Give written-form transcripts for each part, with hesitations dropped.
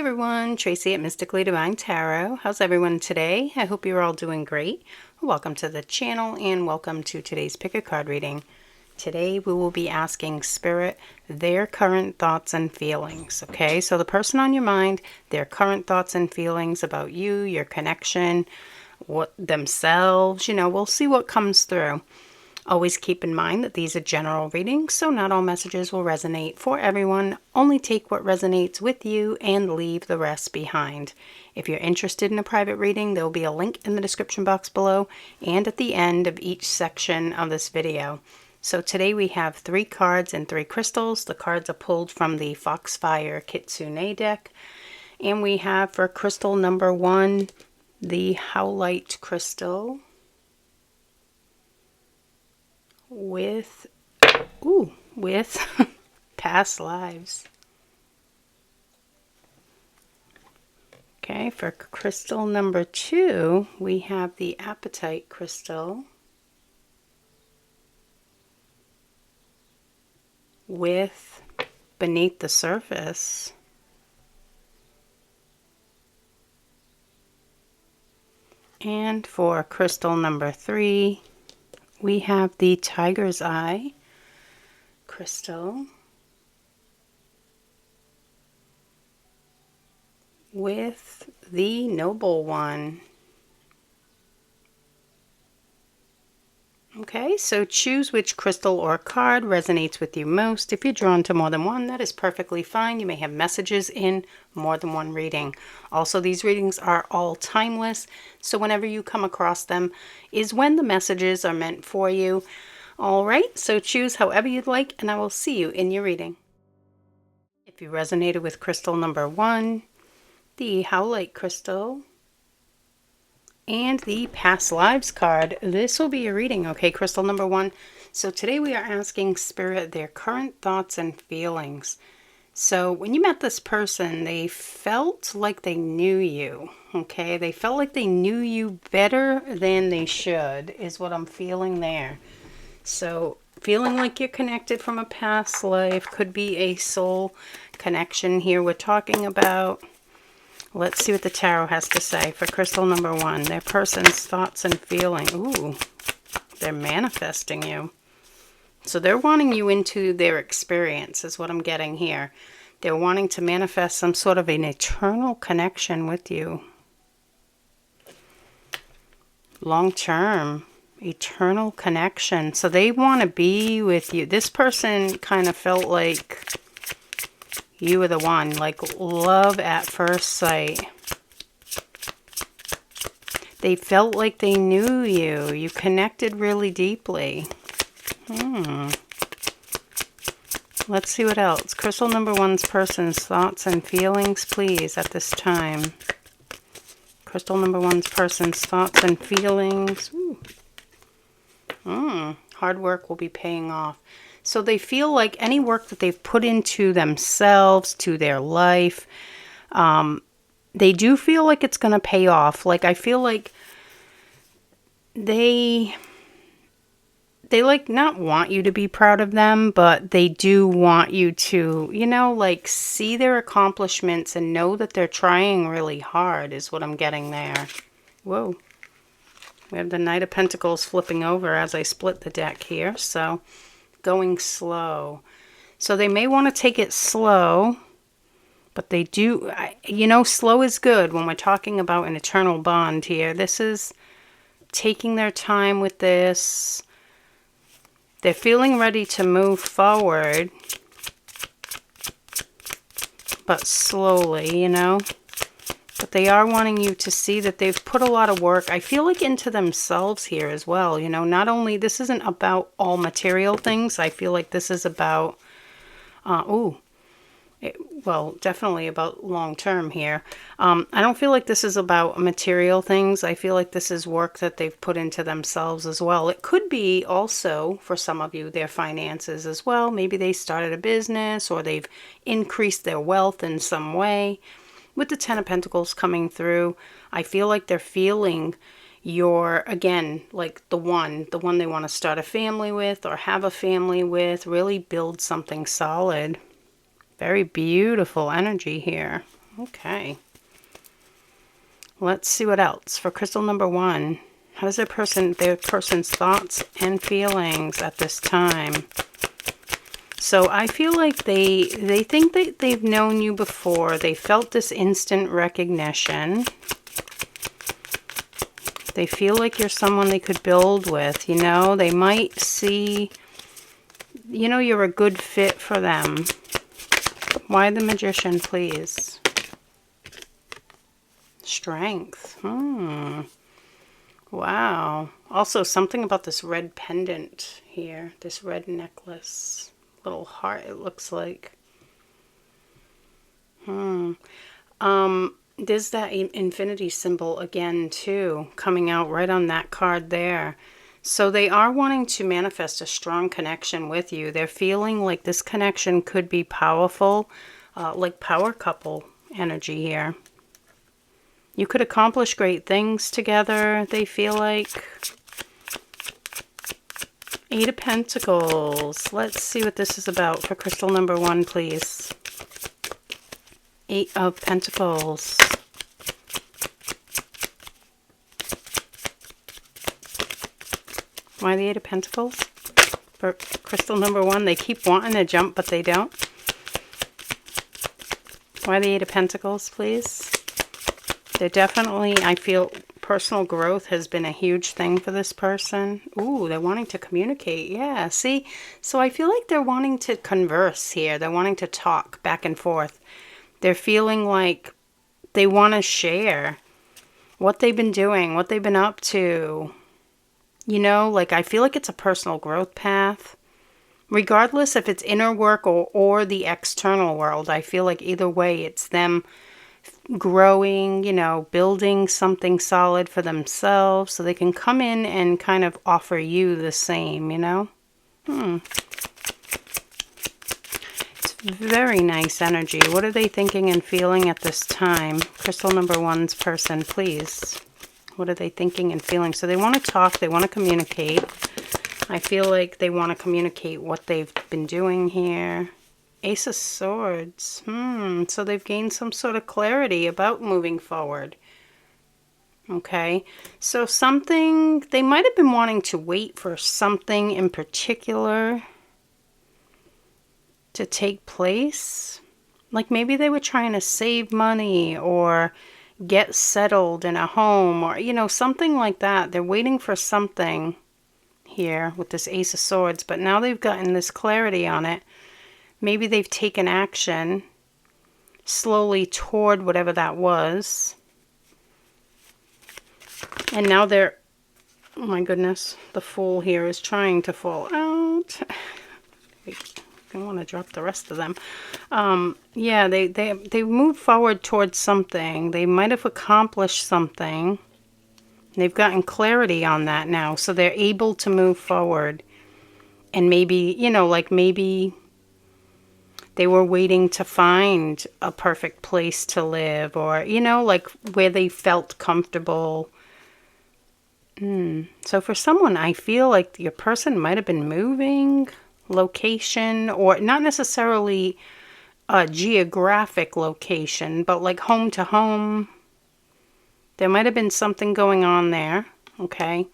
everyone, Tracy at Mystically Divine Tarot. How's everyone today? I hope you're all doing great. Welcome to the channel and welcome to today's pick a card reading. Today we will be asking Spirit their current thoughts and feelings. Okay, so the person on your mind, their current thoughts and feelings about you, your connection, what themselves, we'll see what comes through. Always keep in mind that these are general readings, so not all messages will resonate for everyone. Only take what resonates with you and leave the rest behind. If you're interested in a private reading, there will be a link in the description box below and at the end of each section of this video. So today we have 3 cards and 3 crystals. The cards are pulled from the Foxfire Kitsune deck. And we have for crystal number 1, the Howlite crystal. With past lives. Okay, for crystal number 2, we have the Appetite crystal with Beneath the Surface. And for crystal number 3, we have the Tiger's Eye crystal with the Noble One. Okay, so choose which crystal or card resonates with you most. If you're drawn to more than one, that is perfectly fine. You may have messages in more than one reading. Also, these readings are all timeless, so whenever you come across them is when the messages are meant for you. All right, so choose however you'd like, and I will see you in your reading. If you resonated with crystal number 1, the Howlite crystal, and the Past Lives card, this will be your reading, okay, crystal number 1. So today we are asking Spirit their current thoughts and feelings. So when you met this person, they felt like they knew you, okay? They felt like they knew you better than they should, is what I'm feeling there. So feeling like you're connected from a past life, could be a soul connection here we're talking about. Let's see what the tarot has to say for crystal number 1. Their person's thoughts and feelings. Ooh, they're manifesting you. So they're wanting you into their experience is what I'm getting here. They're wanting to manifest some sort of an eternal connection with you. Long-term, eternal connection. So they want to be with you. This person kind of felt like you were the one, like love at first sight. They felt like they knew you. You connected really deeply. Let's see what else. Crystal number 1's person's thoughts and feelings, please, at this time. Crystal number 1's person's thoughts and feelings. Hard work will be paying off. So they feel like any work that they've put into themselves, to their life, they do feel like it's going to pay off. Like I feel like they like not want you to be proud of them, but they do want you to, like see their accomplishments and know that they're trying really hard is what I'm getting there. Whoa. We have the Knight of Pentacles flipping over as I split the deck here. So going slow. So they may want to take it slow, but they do, slow is good when we're talking about an eternal bond here. This is taking their time with this. They're feeling ready to move forward, but slowly, But they are wanting you to see that they've put a lot of work, I feel like, into themselves here as well. Not only, this isn't about all material things. I feel like this is about, definitely about long term here. I don't feel like this is about material things. I feel like this is work that they've put into themselves as well. It could be also, for some of you, their finances as well. Maybe they started a business or they've increased their wealth in some way. With the 10 of Pentacles coming through, I feel like they're feeling your, again, like the one they want to start a family with or have a family with, really build something solid. Very beautiful energy here. Okay. Let's see what else. For crystal number 1, how does their person's thoughts and feelings at this time? So I feel like they think that they've known you before. They felt this instant recognition. They feel like you're someone they could build with, you know. They might see, you know, you're a good fit for them. Why the Magician, please? Strength. Wow. Also, something about this red pendant here. This red necklace. Little heart, it looks like. There's that infinity symbol again, too, coming out right on that card there. So they are wanting to manifest a strong connection with you. They're feeling like this connection could be powerful, like power couple energy here. You could accomplish great things together, they feel like. 8 of Pentacles. Let's see what this is about for crystal number 1, please. 8 of Pentacles. Why the 8 of Pentacles? For crystal number 1, they keep wanting to jump, but they don't. Why the 8 of Pentacles, please? They're definitely, I feel, personal growth has been a huge thing for this person. Ooh, they're wanting to communicate. Yeah, see? So I feel like they're wanting to converse here. They're wanting to talk back and forth. They're feeling like they want to share what they've been doing, what they've been up to. You know, like I feel like it's a personal growth path. Regardless if it's inner work or the external world, I feel like either way it's them growing, you know, building something solid for themselves so they can come in and kind of offer you the same, you know? It's very nice energy. What are they thinking and feeling at this time? Crystal number 1's person, please. What are they thinking and feeling? So they want to talk, they want to communicate. I feel like they want to communicate what they've been doing here. Ace of Swords. So they've gained some sort of clarity about moving forward. Okay. So something, they might have been wanting to wait for something in particular to take place. Like maybe they were trying to save money or get settled in a home or, you know, something like that. They're waiting for something here with this Ace of Swords, but now they've gotten this clarity on it. Maybe they've taken action slowly toward whatever that was. And now they're, oh my goodness, the Fool here is trying to fall out. I want to drop the rest of them. Yeah, they moved forward towards something. They might have accomplished something. They've gotten clarity on that now. So they're able to move forward. And maybe, you know, like maybe they were waiting to find a perfect place to live or, you know, like where they felt comfortable. So for someone, I feel like your person might have been moving location or not necessarily a geographic location, but like home to home. There might have been something going on there. Okay.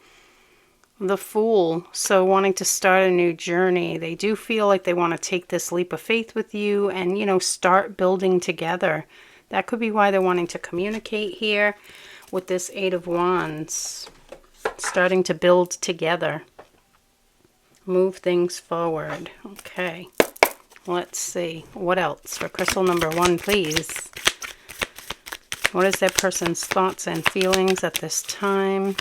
The Fool, so wanting to start a new journey. They do feel like they want to take this leap of faith with you and, you know, start building together. That could be why they're wanting to communicate here with this 8 of Wands. Starting to build together. Move things forward. Okay. Let's see. What else for crystal number 1, please? What is their person's thoughts and feelings at this time?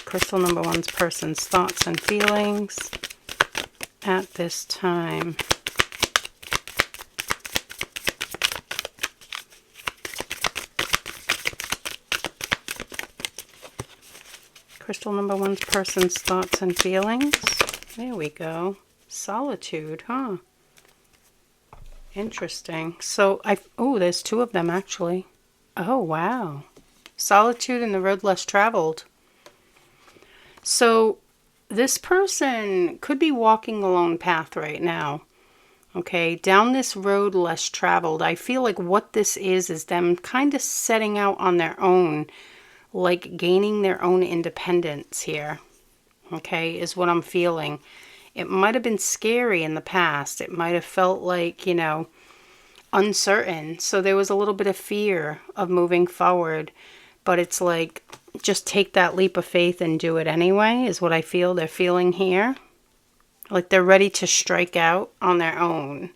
Crystal number 1's person's thoughts and feelings at this time. Crystal number 1's person's thoughts and feelings. There we go. Solitude, huh? Interesting. So oh, there's 2 of them actually. Oh, wow. Solitude and the road less traveled. So this person could be walking a lone path right now. Okay, down this road less traveled. I feel like what this is them kind of setting out on their own, like gaining their own independence here. Okay, is what I'm feeling. It might have been scary in the past. It might have felt like, you know, uncertain. So there was a little bit of fear of moving forward. But it's like, just take that leap of faith and do it anyway, is what I feel they're feeling here. Like they're ready to strike out on their own.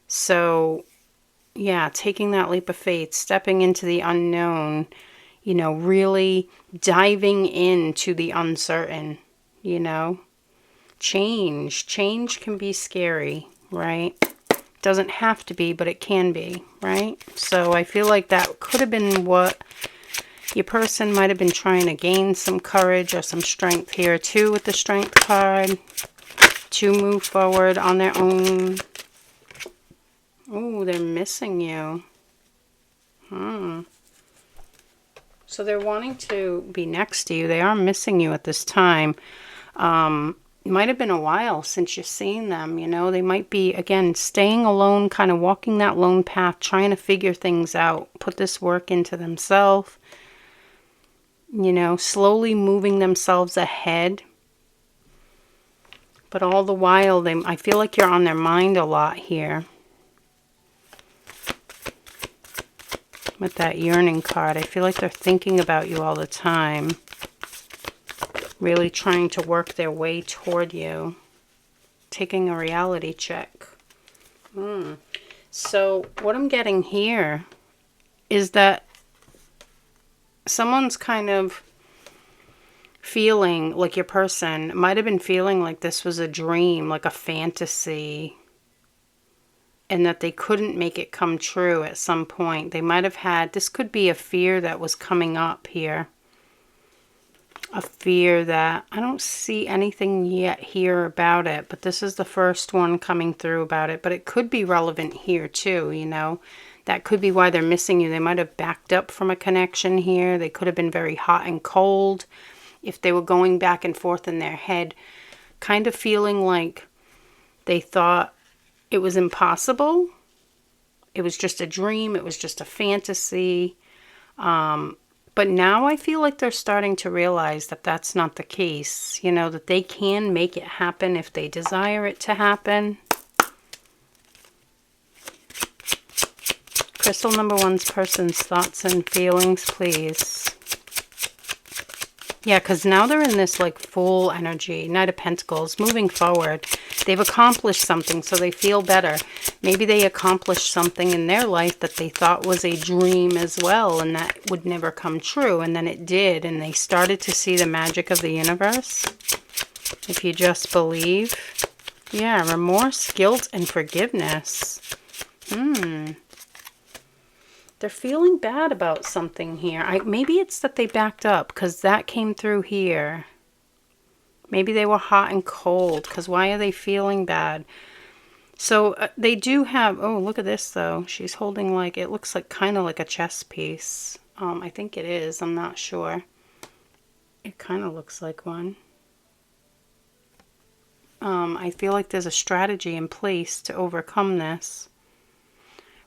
So, yeah, taking that leap of faith, stepping into the unknown, you know, really diving into the uncertain, you know. Change can be scary, right? Doesn't have to be, but it can be, right? So I feel like that could have been what your person might have been trying to gain, some courage or some strength here too with the strength card to move forward on their own. Oh, they're missing you. So they're wanting to be next to you. They are missing you at this time. It might have been a while since you've seen them, you know. They might be, again, staying alone, kind of walking that lone path, trying to figure things out, put this work into themselves, you know, slowly moving themselves ahead. But all the while, I feel like you're on their mind a lot here. With that yearning card, I feel like they're thinking about you all the time. Really trying to work their way toward you. Taking a reality check. So what I'm getting here is that someone's kind of feeling like your person might have been feeling like this was a dream, like a fantasy, and that they couldn't make it come true at some point. They might have had, this could be a fear that was coming up here. A fear that, I don't see anything yet here about it, but this is the first one coming through about it. But it could be relevant here too, you know. That could be why they're missing you. They might have backed up from a connection here. They could have been very hot and cold. If they were going back and forth in their head, kind of feeling like they thought it was impossible. It was just a dream. It was just a fantasy. But now I feel like they're starting to realize that that's not the case. You know, that they can make it happen if they desire it to happen. Crystal number one's person's thoughts and feelings, please. Yeah, because now they're in this like full energy, Knight of Pentacles, moving forward. They've accomplished something, so they feel better. Maybe they accomplished something in their life that they thought was a dream as well, and that would never come true, and then it did, and they started to see the magic of the universe. If you just believe. Yeah, remorse, guilt, and forgiveness. They're feeling bad about something here. Maybe it's that they backed up because that came through here. Maybe they were hot and cold because why are they feeling bad? So they do have, oh, look at this though. She's holding like, it looks like kind of like a chess piece. I think it is. I'm not sure. It kind of looks like one. I feel like there's a strategy in place to overcome this.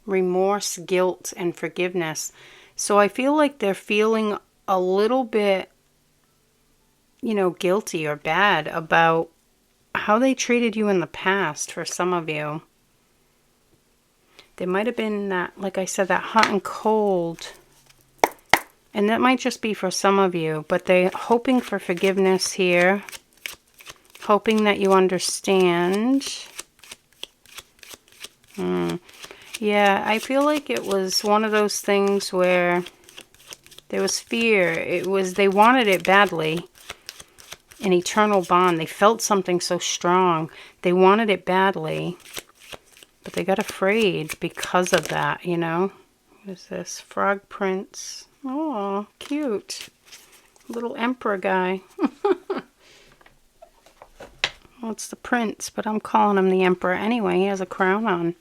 Remorse, guilt, and forgiveness. So I feel like they're feeling a little bit, you know, guilty or bad about how they treated you in the past for some of you. There might have been that, like I said, that hot and cold. And that might just be for some of you, but they're hoping for forgiveness here. Hoping that you understand. Yeah, I feel like it was one of those things where there was fear. They wanted it badly. An eternal bond. They felt something so strong. They wanted it badly. But they got afraid because of that, you know. What is this? Frog Prince. Oh, cute. Little emperor guy. Well, it's the prince, but I'm calling him the emperor anyway. He has a crown on.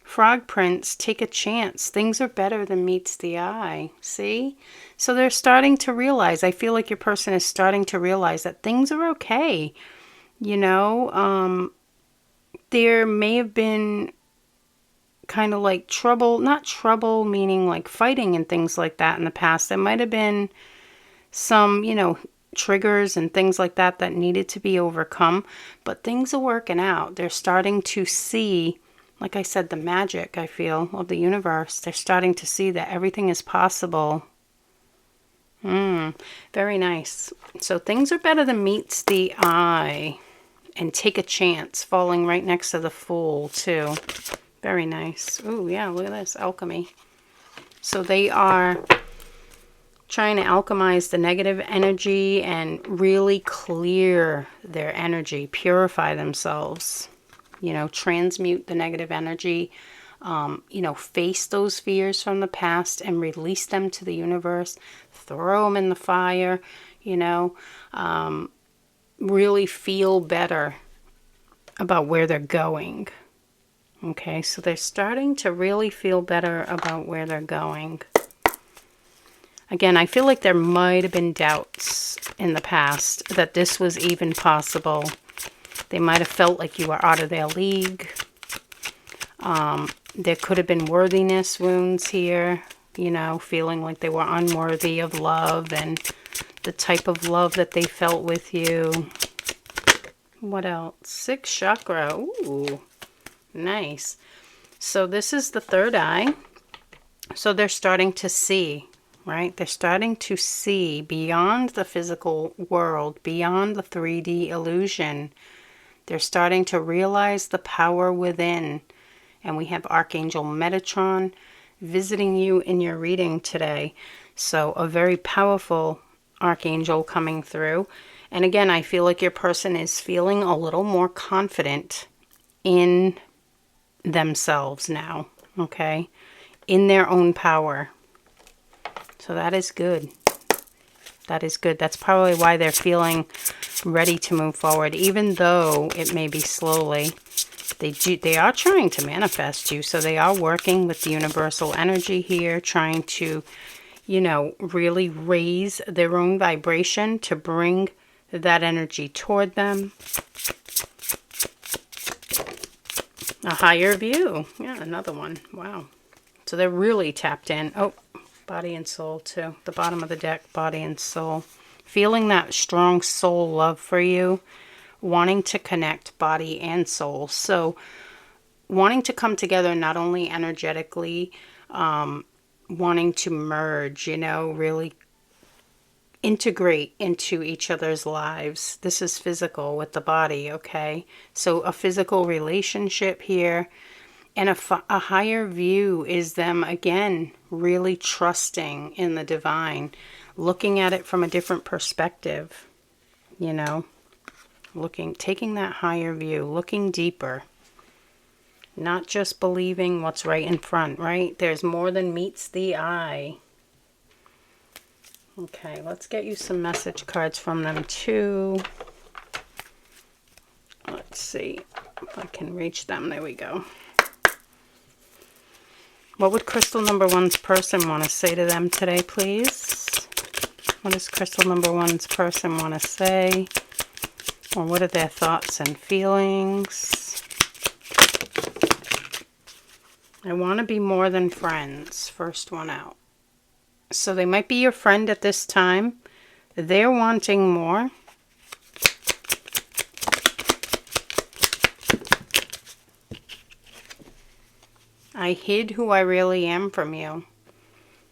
Frog Prince, take a chance. Things are better than meets the eye. See? So they're starting to realize, I feel like your person is starting to realize that things are okay. You know, there may have been kind of like trouble, not trouble meaning like fighting and things like that in the past. There might have been some, you know, triggers and things like that that needed to be overcome, but things are working out. They're starting to see, like I said, the magic, I feel, of the universe. They're starting to see that everything is possible. Very nice. So things are better than meets the eye. And take a chance, falling right next to the Fool, too. Very nice. Oh, yeah, look at this. Alchemy. So they are trying to alchemize the negative energy and really clear their energy, purify themselves. You know, transmute the negative energy. You know, face those fears from the past and release them to the universe. Throw them in the fire, you know. Really feel better about where they're going. Okay, so they're starting to really feel better about where they're going. Again, I feel like there might have been doubts in the past that this was even possible. They might have felt like you were out of their league. There could have been worthiness wounds here, you know, feeling like they were unworthy of love and the type of love that they felt with you. What else? 6th chakra. Ooh, nice. So this is the third eye. So they're starting to see, right? They're starting to see beyond the physical world, beyond the 3D illusion. They're starting to realize the power within. And we have Archangel Metatron visiting you in your reading today. So a very powerful Archangel coming through. And again, I feel like your person is feeling a little more confident in themselves now, okay? In their own power. So that is good. That is good. That's probably why they're feeling ready to move forward, even though it may be slowly. They are trying to manifest you, so they are working with the universal energy here, trying to, you know, really raise their own vibration to bring that energy toward them. A higher view. Yeah, another one. Wow. So they're really tapped in. Oh, body and soul too. The bottom of the deck, body and soul. Feeling that strong soul love for you. Wanting to connect body and soul. So wanting to come together not only energetically, wanting to merge, you know, really integrate into each other's lives. This is physical with the body, okay? So a physical relationship here. And a higher view is them, again, really trusting in the divine. Looking at it from a different perspective, you know? Taking that higher view, looking deeper. Not just believing what's right in front, right? There's more than meets the eye. Okay, let's get you some message cards from them too. Let's see if I can reach them. There we go. What would crystal number 1's person want to say to them today, please? What does crystal number 1's person want to say? Or what are their thoughts and feelings? I want to be more than friends. First one out. So they might be your friend at this time. They're wanting more. I hid who I really am from you.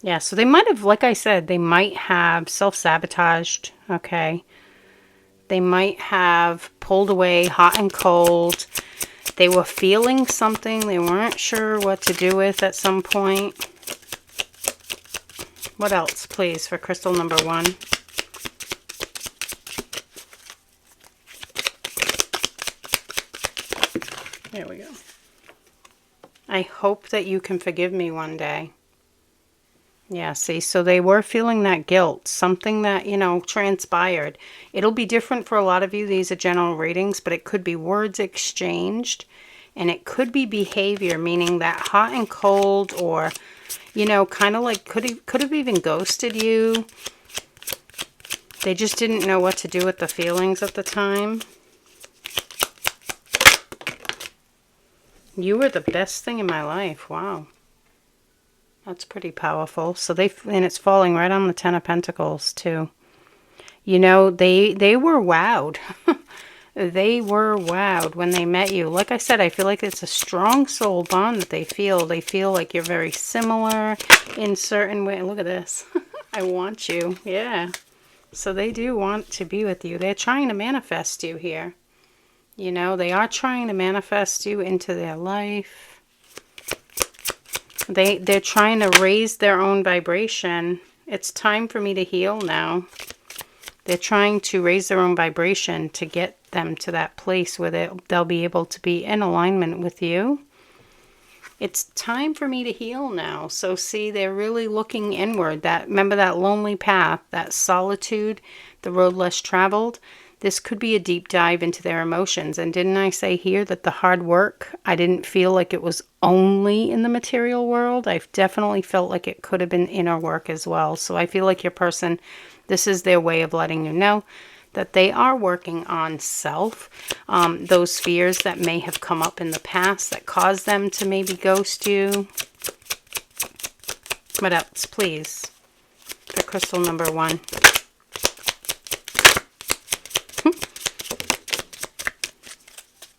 Yeah, so they might have, like I said, they might have self-sabotaged, okay? They might have pulled away hot and cold. They were feeling something they weren't sure what to do with at some point. What else, please, for crystal number 1? There we go. I hope that you can forgive me one day. Yeah, see, so they were feeling that guilt, something that, you know, transpired. It'll be different for a lot of you. These are general readings, but it could be words exchanged, and it could be behavior, meaning that hot and cold, or, you know, kind of like could have even ghosted you. They just didn't know what to do with the feelings at the time. You were the best thing in my life. Wow. That's pretty powerful. So and it's falling right on the Ten of Pentacles too. You know, they were wowed. They were wowed when they met you. Like I said, I feel like it's a strong soul bond that they feel. They feel like you're very similar in certain ways. Look at this. I want you. Yeah. So they do want to be with you. They're trying to manifest you here. You know, they are trying to manifest you into their life. They're trying to raise their own vibration. It's time for me to heal now. They're trying to raise their own vibration to get them to that place where they'll be able to be in alignment with you. It's time for me to heal now. So see, they're really looking inward. Remember that lonely path, that solitude, the road less traveled? This could be a deep dive into their emotions. And didn't I say here that the hard work, I didn't feel like it was only in the material world. I've definitely felt like it could have been inner work as well. So I feel like your person, this is their way of letting you know that they are working on self. Those fears that may have come up in the past that caused them to maybe ghost you. What else, please? For crystal number 1.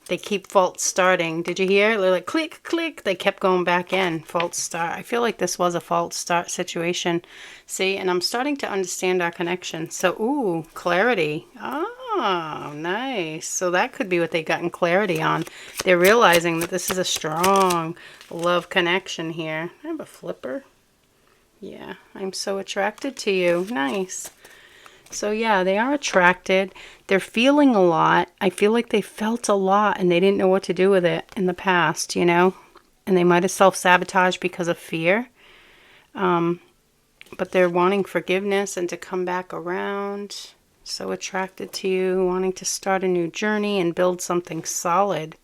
They keep false starting. Did you hear? They're like, click, click. They kept going back in. False start. I feel like this was a false start situation. See, and I'm starting to understand our connection. So, ooh, clarity. Oh, nice. So that could be what they got in clarity on. They're realizing that this is a strong love connection here. I have a flipper. Yeah, I'm so attracted to you. Nice. So yeah, they are attracted. They're feeling a lot. I feel like they felt a lot and they didn't know what to do with it in the past, you know? And they might have self-sabotaged because of fear. But they're wanting forgiveness and to come back around. So attracted to you, wanting to start a new journey and build something solid.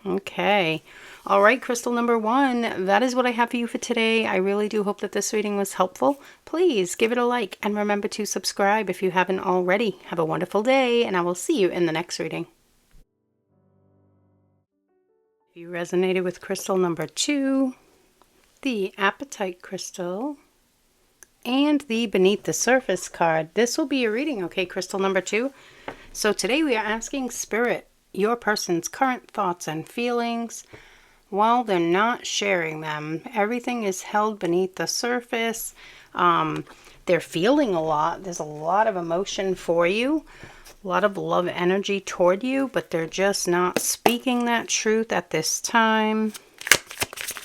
Okay. All right, crystal number 1, that is what I have for you for today. I really do hope that this reading was helpful. Please give it a like and remember to subscribe if you haven't already. Have a wonderful day and I will see you in the next reading. If you resonated with crystal number 2, the Appetite crystal, and the Beneath the Surface card, this will be your reading, okay, crystal number 2. So today we are asking Spirit, your person's current thoughts and feelings. While they're not sharing them, everything is held beneath the surface. They're feeling a lot. There's a lot of emotion for you, a lot of love energy toward you, but they're just not speaking that truth at this time.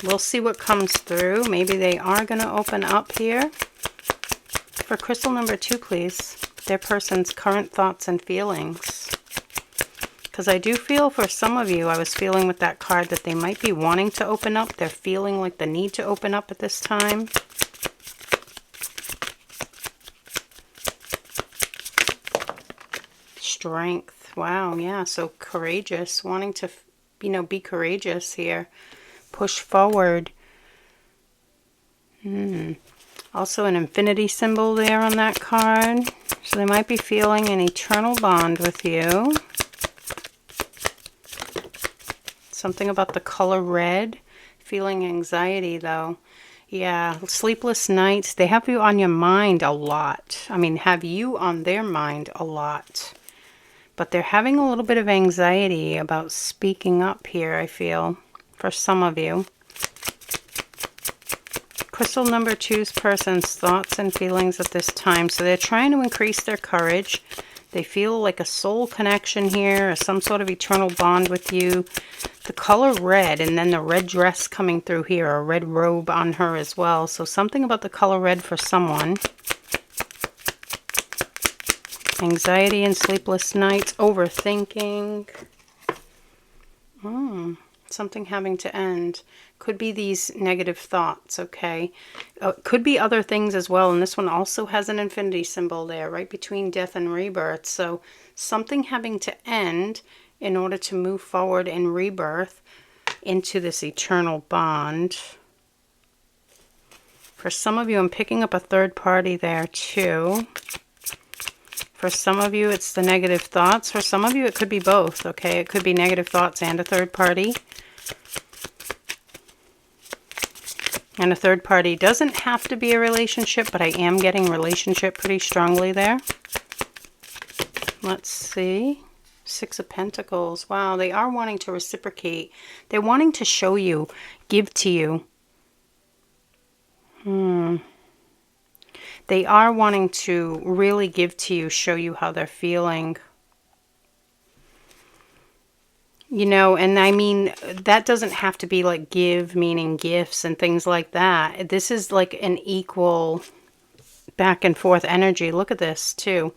We'll see what comes through. Maybe they are going to open up here. For crystal number 2, please, their person's current thoughts and feelings. Because I do feel for some of you, I was feeling with that card that they might be wanting to open up. They're feeling like the need to open up at this time. Strength. Wow, yeah. So courageous. Wanting to, you know, be courageous here. Push forward. Also an infinity symbol there on that card. So they might be feeling an eternal bond with you. Something about the color red. Feeling anxiety though. Yeah, sleepless nights. They have you on your mind a lot. I mean, have you on their mind a lot. But they're having a little bit of anxiety about speaking up here, I feel, for some of you. Crystal number 2's person's thoughts and feelings at this time. So they're trying to increase their courage. They feel like a soul connection here, or some sort of eternal bond with you. The color red, and then the red dress coming through here, a red robe on her as well. So something about the color red for someone. Anxiety and sleepless nights, overthinking. Something having to end. Could be these negative thoughts, okay? Could be other things as well, and this one also has an infinity symbol there, right between death and rebirth. So something having to end in order to move forward in rebirth into this eternal bond. For some of you, I'm picking up a third party there too. For some of you, it's the negative thoughts. For some of you, it could be both, okay? It could be negative thoughts and a third party. And a third party doesn't have to be a relationship, but I am getting relationship pretty strongly there. Let's see. Six of Pentacles. Wow, they are wanting to reciprocate. They're wanting to show you, give to you. They are wanting to really give to you, show you how they're feeling. You know, and I mean, that doesn't have to be like give, meaning gifts and things like that. This is like an equal back and forth energy. Look at this too.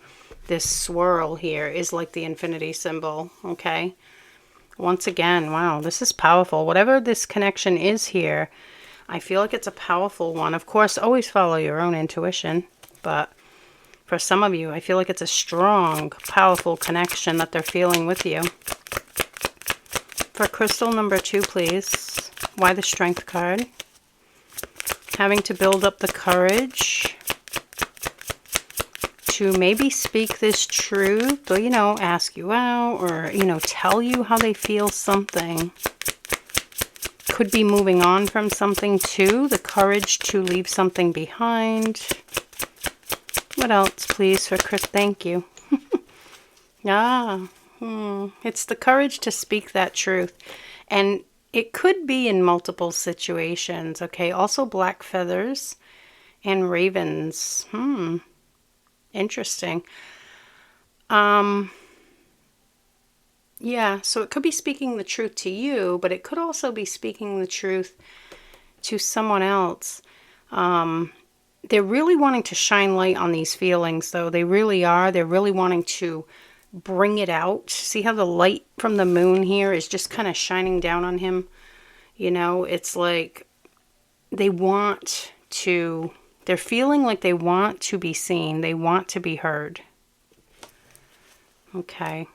This swirl here is like the infinity symbol, okay? Once again, wow, this is powerful. Whatever this connection is here, I feel like it's a powerful one. Of course, always follow your own intuition, but for some of you, I feel like it's a strong, powerful connection that they're feeling with you. For crystal number 2, please. Why the Strength card? Having to build up the courage to maybe speak this truth, or, you know, ask you out, or, you know, tell you how they feel something. Could be moving on from something too. The courage to leave something behind. What else, please, for Chris? Thank you. It's the courage to speak that truth. And it could be in multiple situations, okay? Also black feathers and ravens. Interesting. Yeah, so it could be speaking the truth to you, but it could also be speaking the truth to someone else. They're really wanting to shine light on these feelings, though. They really are. They're really wanting to bring it out. See how the light from the moon here is just kind of shining down on him? You know, it's like they want to, they're feeling like they want to be seen. They want to be heard. Okay.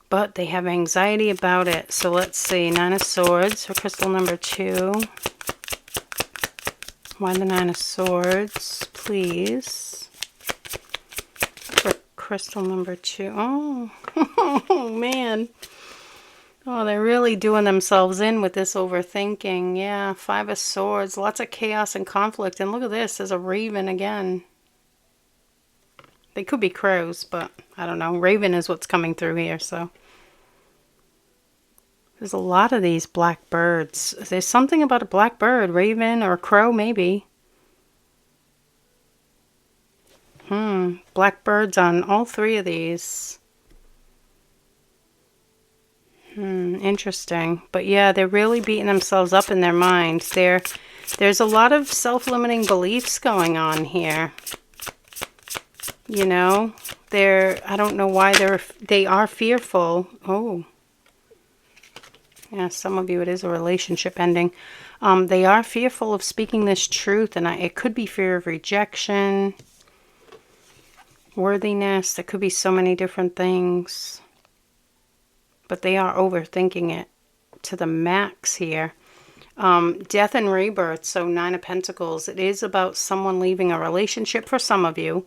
But they have anxiety about it. So let's see. 9 of Swords for crystal number 2. Why the 9 of Swords, please? For crystal number 2. Oh, man. Oh, they're really doing themselves in with this overthinking. Yeah, 5 of Swords. Lots of chaos and conflict. And look at this. There's a raven again. They could be crows, but I don't know. Raven is what's coming through here, so. There's a lot of these black birds. There's something about a black bird, raven or a crow, maybe. Black birds on all 3 of these. Interesting. But yeah, they're really beating themselves up in their minds. There's a lot of self-limiting beliefs going on here. You know, I don't know why they are fearful. Oh. Yeah, some of you, it is a relationship ending. They are fearful of speaking this truth, and it could be fear of rejection, worthiness. There could be so many different things. But they are overthinking it to the max here. Death and rebirth, so 9 of Pentacles. It is about someone leaving a relationship for some of you.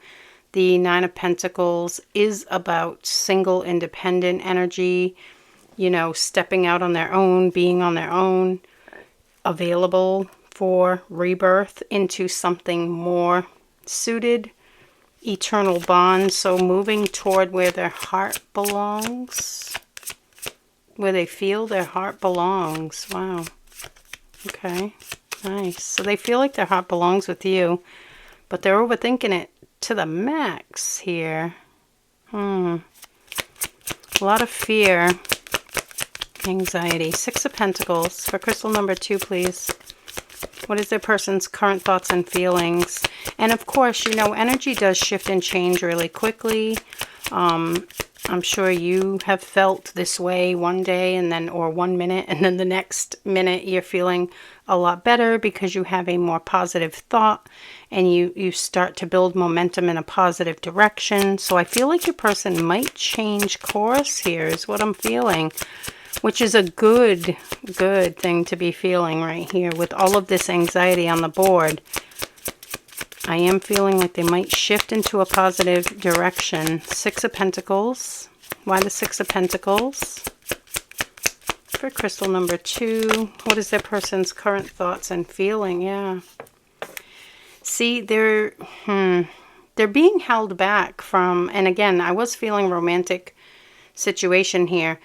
The 9 of Pentacles is about single, independent energy, you know, stepping out on their own, being on their own, available for rebirth into something more suited, eternal bond. So moving toward where their heart belongs, where they feel their heart belongs. Wow. Okay, nice. So they feel like their heart belongs with you, but they're overthinking it to the max here. A lot of fear, anxiety. 6 of Pentacles for crystal number 2, please. What is their person's current thoughts and feelings? And of course, you know, energy does shift and change really quickly. I'm sure you have felt this way one day and then, or 1 minute, and then the next minute you're feeling a lot better because you have a more positive thought and you start to build momentum in a positive direction. So I feel like your person might change course here is what I'm feeling, which is a good thing to be feeling right here with all of this anxiety on the board. I am feeling like they might shift into a positive direction. 6 of Pentacles. Why the 6 of Pentacles? For crystal number 2, what is their person's current thoughts and feeling? Yeah. See, they're being held back from, and again, I was feeling romantic situation here.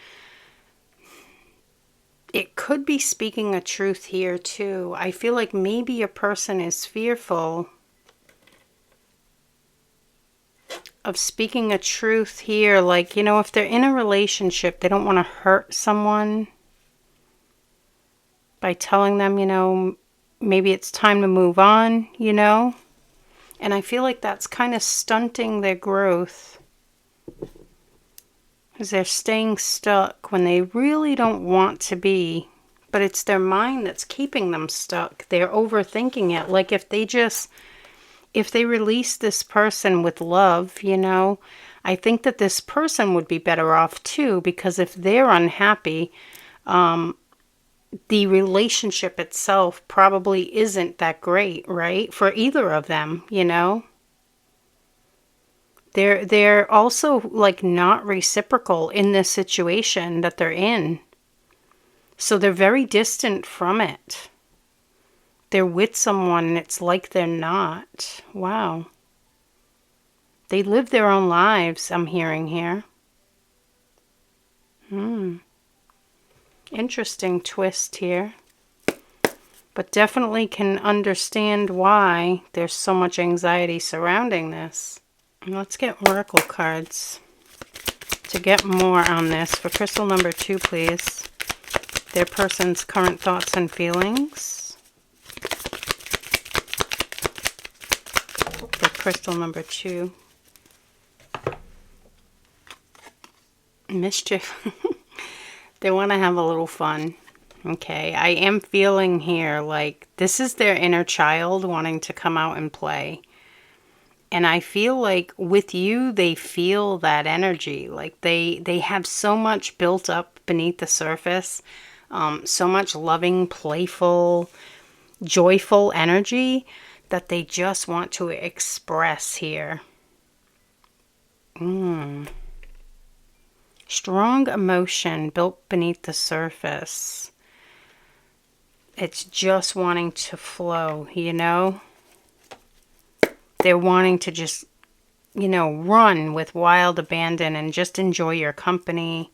It could be speaking a truth here too. I feel like maybe a person is fearful of speaking a truth here. Like, you know, if they're in a relationship, they don't want to hurt someone by telling them, you know, maybe it's time to move on, you know. And I feel like that's kind of stunting their growth, because they're staying stuck when they really don't want to be, but it's their mind that's keeping them stuck. They're overthinking it. Like if they release this person with love, you know, I think that this person would be better off too, because if they're unhappy, the relationship itself probably isn't that great, right? For either of them, you know. They're also like not reciprocal in this situation that they're in. So they're very distant from it. They're with someone and it's like they're not. Wow. They live their own lives, I'm hearing here. Interesting twist here. But definitely can understand why there's so much anxiety surrounding this. Let's get oracle cards to get more on this. For crystal number 2, please. Their person's current thoughts and feelings. For crystal number 2. Mischief. They want to have a little fun. Okay, I am feeling here like this is their inner child wanting to come out and play. And I feel like with you, they feel that energy. Like they have so much built up beneath the surface. So much loving, playful, joyful energy that they just want to express here. Strong emotion built beneath the surface. It's just wanting to flow, you know? They're wanting to just, you know, run with wild abandon and just enjoy your company.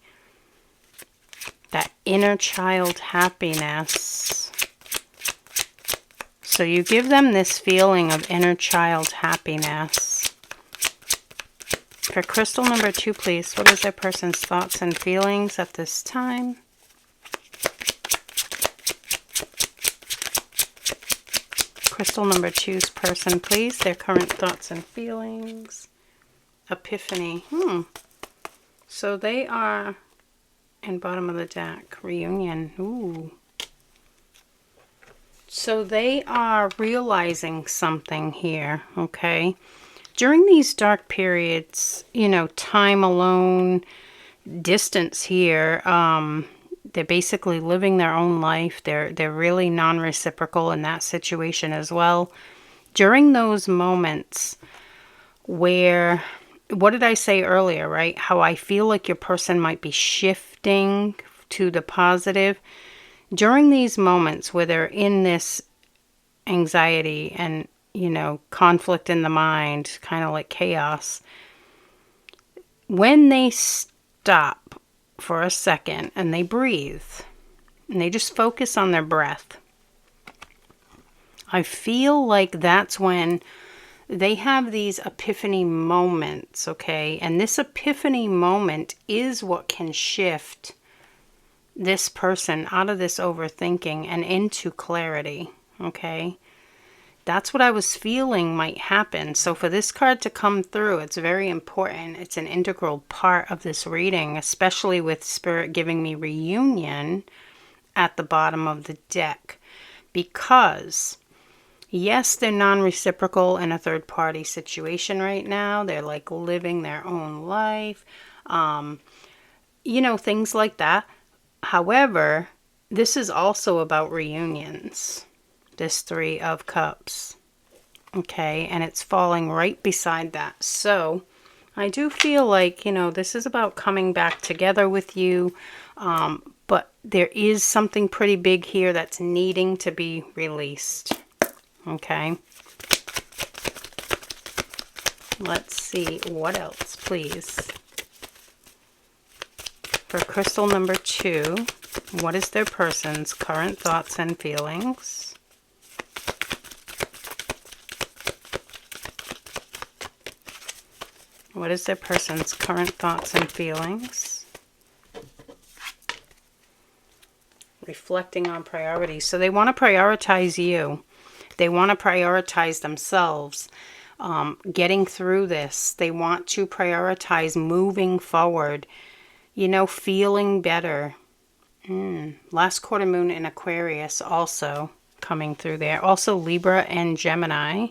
That inner child happiness. So you give them this feeling of inner child happiness. For crystal number 2, please, what is their person's thoughts and feelings at this time? Crystal number 2's person, please, their current thoughts and feelings. Epiphany. So they are, and bottom of the deck, reunion. Ooh. So they are realizing something here, okay? During these dark periods, you know, time alone, distance here, they're basically living their own life. They're really non-reciprocal in that situation as well. During those moments where, what did I say earlier, right? How I feel like your person might be shifting to the positive. During these moments where they're in this anxiety and, you know, conflict in the mind, kind of like chaos, when they stop for a second and they breathe and they just focus on their breath, I feel like that's when they have these epiphany moments, okay? And this epiphany moment is what can shift this person out of this overthinking and into clarity, okay? That's what I was feeling might happen. So for this card to come through, it's very important. It's an integral part of this reading, especially with Spirit giving me reunion at the bottom of the deck. Because, yes, they're non-reciprocal in a third-party situation right now. They're like living their own life. You know, things like that. However, this is also about reunions. This 3 of Cups. Okay, and it's falling right beside that. So, I do feel like, you know, this is about coming back together with you. but there is something pretty big here that's needing to be released. Okay. Let's see what else, please. For crystal number 2, what is their person's current thoughts and feelings? What is their person's current thoughts and feelings? Reflecting on priorities. So they want to prioritize you. They want to prioritize themselves. Getting through this. They want to prioritize moving forward. You know, feeling better. Last quarter moon in Aquarius also coming through there. Also Libra and Gemini.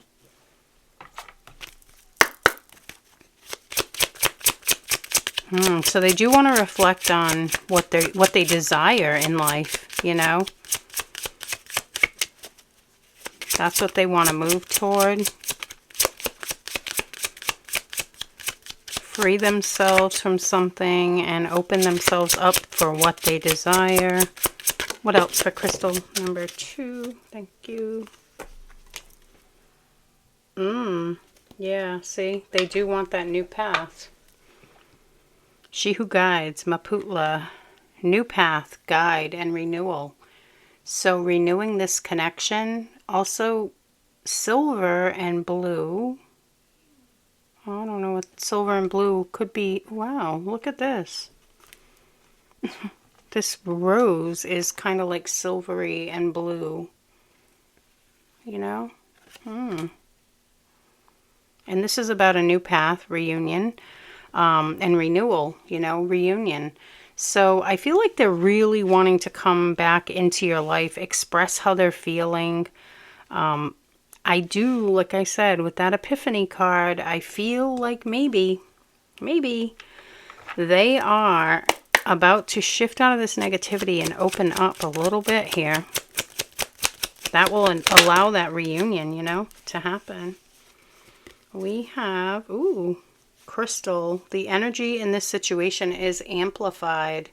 So they do want to reflect on what they desire in life, you know. That's what they want to move toward. Free themselves from something and open themselves up for what they desire. What else for crystal number 2? Thank you. Yeah, see, they do want that new path. She who guides, Maputla, new path, guide, and renewal. So renewing this connection. Also silver and blue. I don't know what silver and blue could be. Wow, look at this. This rose is kind of like silvery and blue. You know? And this is about a new path, reunion. And renewal, you know, reunion. So I feel like they're really wanting to come back into your life, express how they're feeling. I do, like I said, with that Epiphany card, I feel like maybe they are about to shift out of this negativity and open up a little bit here. That will allow that reunion, you know, to happen. We have, crystal. The energy in this situation is amplified.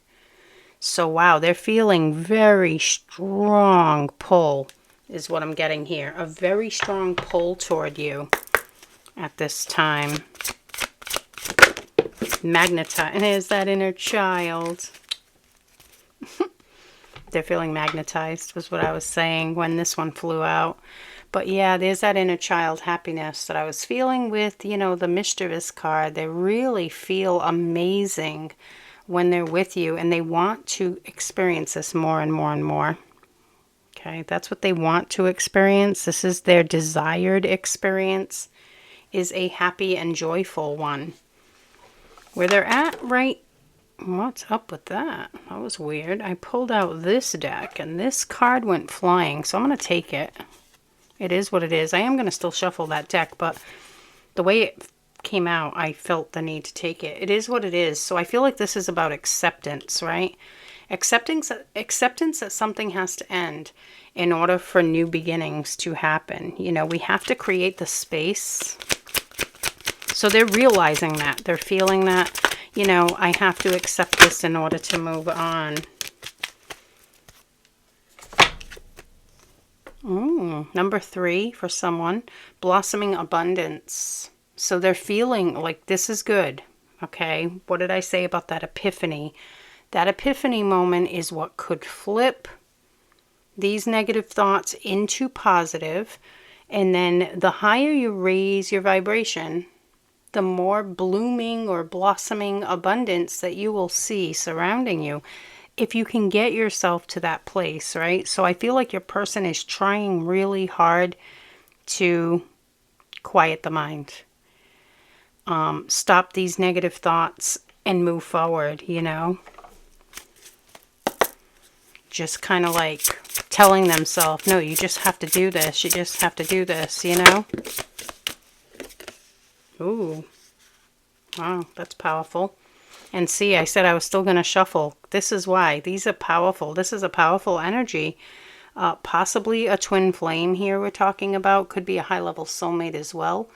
So wow, they're feeling very strong pull is what I'm getting here. A very strong pull toward you at this time. Magnetized. And there's that inner child. They're feeling magnetized was what I was saying when this one flew out. But yeah, there's that inner child happiness that I was feeling with, you know, the mischievous card. They really feel amazing when they're with you, and they want to experience this more and more and more. Okay, that's what they want to experience. This is their desired experience, is a happy and joyful one. Where they're at right... What's up with that? That was weird. I pulled out this deck, and this card went flying, so I'm going to take it. It is what it is. I am going to still shuffle that deck, but the way it came out, I felt the need to take it. It is what it is. So I feel like this is about acceptance, right? Acceptance that something has to end in order for new beginnings to happen. You know, we have to create the space. So they're realizing that. They're feeling that, you know, I have to accept this in order to move on. Number 3 for someone, blossoming abundance. So they're feeling like this is good. Okay, what did I say about that epiphany? That epiphany moment is what could flip these negative thoughts into positive. And then the higher you raise your vibration, the more blooming or blossoming abundance that you will see surrounding you. If you can get yourself to that place, right? So I feel like your person is trying really hard to quiet the mind. Stop these negative thoughts and move forward, you know? Just kind of like telling themselves, no, you just have to do this. You just have to do this, you know? Ooh. Wow, that's powerful. And see, I said I was still going to shuffle. This is why. These are powerful. This is a powerful energy. Possibly a twin flame here we're talking about. Could be a high-level soulmate as well.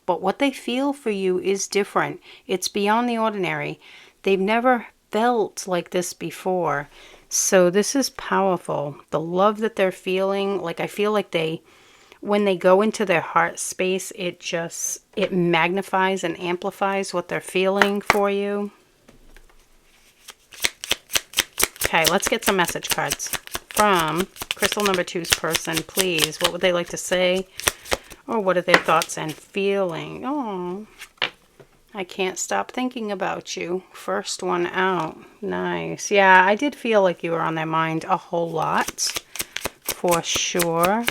But what they feel for you is different. It's beyond the ordinary. They've never felt like this before. So this is powerful. The love that they're feeling, like I feel like when they go into their heart space, it magnifies and amplifies what they're feeling for you. Okay, let's get some message cards from crystal number 2's person, please. What would they like to say? Or what are their thoughts and feeling? Oh, I can't stop thinking about you. First one out. Nice. Yeah, I did feel like you were on their mind a whole lot, for sure.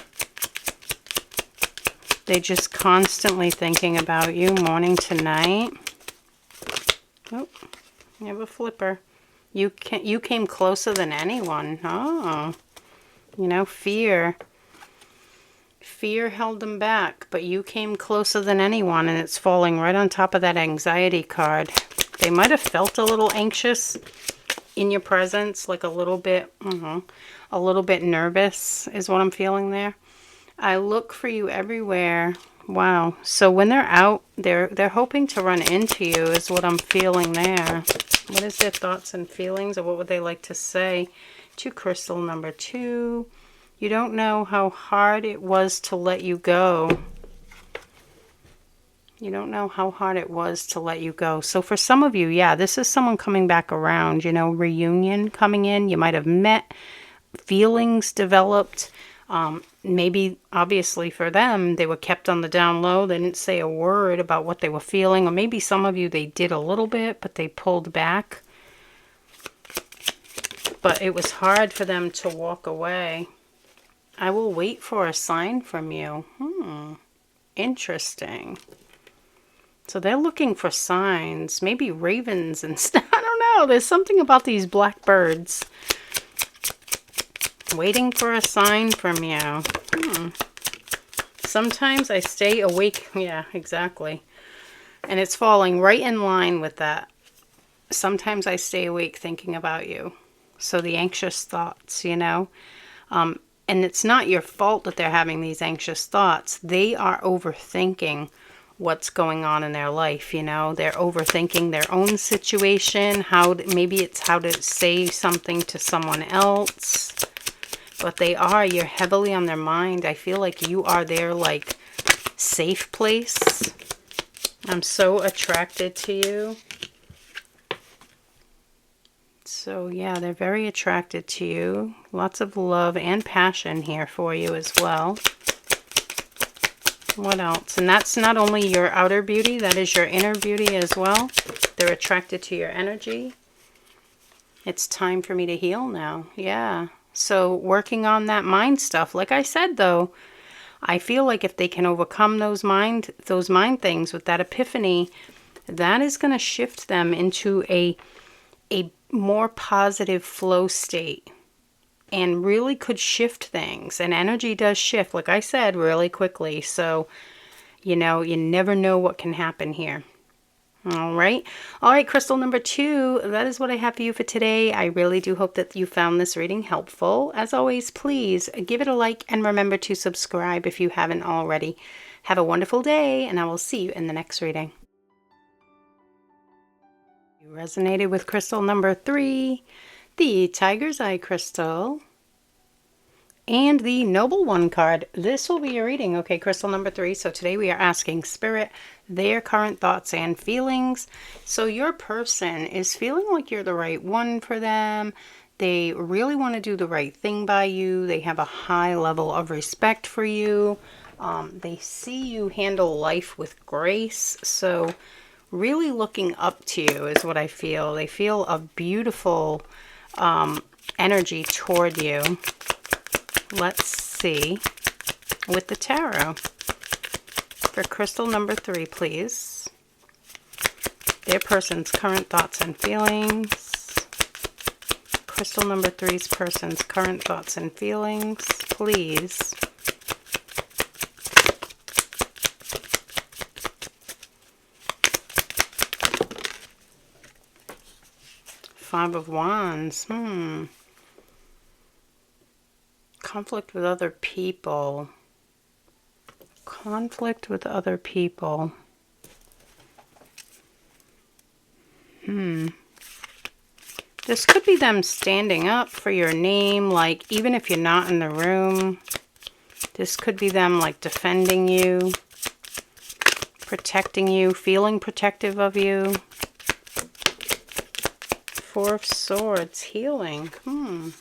They're just constantly thinking about you, morning to night. Oh, you have a flipper. You came closer than anyone. Oh, you know, fear. Fear held them back, but you came closer than anyone, and it's falling right on top of that anxiety card. They might have felt a little anxious in your presence, like a little bit nervous is what I'm feeling there. I look for you everywhere. Wow. So when they're out, they're hoping to run into you is what I'm feeling there. What is their thoughts and feelings, or what would they like to say to crystal number 2? You don't know how hard it was to let you go. You don't know how hard it was to let you go. So for some of you, yeah, this is someone coming back around, you know, reunion coming in. You might have met, feelings developed. Maybe, obviously, for them, they were kept on the down low. They didn't say a word about what they were feeling. Or maybe some of you, they did a little bit, but they pulled back. But it was hard for them to walk away. I will wait for a sign from you. Interesting. So they're looking for signs. Maybe ravens and stuff. I don't know. There's something about these black birds. Waiting for a sign from you. Sometimes I stay awake. Yeah, exactly. And it's falling right in line with that. Sometimes I stay awake thinking about you. So the anxious thoughts, you know. And it's not your fault that they're having these anxious thoughts. They are overthinking what's going on in their life, you know. They're overthinking their own situation. Maybe it's how to say something to someone else. But you're heavily on their mind. I feel like you are their, like, safe place. I'm so attracted to you. So, yeah, they're very attracted to you. Lots of love and passion here for you as well. What else? And that's not only your outer beauty, that is your inner beauty as well. They're attracted to your energy. It's time for me to heal now. Yeah. So working on that mind stuff. Like I said, though, I feel like if they can overcome those mind things with that epiphany, that is going to shift them into a more positive flow state, and really could shift things. And energy does shift, like I said, really quickly. So, you know, you never know what can happen here. All right, crystal number 2, that is what I have for you for today. I really do hope that you found this reading helpful. As always, please give it a like and remember to subscribe if you haven't already. Have a wonderful day, and I will see you in the next reading. You resonated with crystal number 3, the Tiger's Eye crystal, and the Noble One card. This will be your reading, okay, crystal number 3. So today we are asking Spirit their current thoughts and feelings. So your person is feeling like you're the right one for them. They really want to do the right thing by you. They have a high level of respect for you. They see you handle life with grace. So really looking up to you is what I feel. They feel a beautiful energy toward you. Let's see with the tarot. For crystal number 3, please. Their person's current thoughts and feelings. Crystal number 3's person's current thoughts and feelings, please. Five of Wands. Conflict with other people. Conflict with other people. This This could be them standing up for your name, like even if you're not in the room. This could be them like defending you, protecting you, feeling protective of you. Four of Swords, healing. So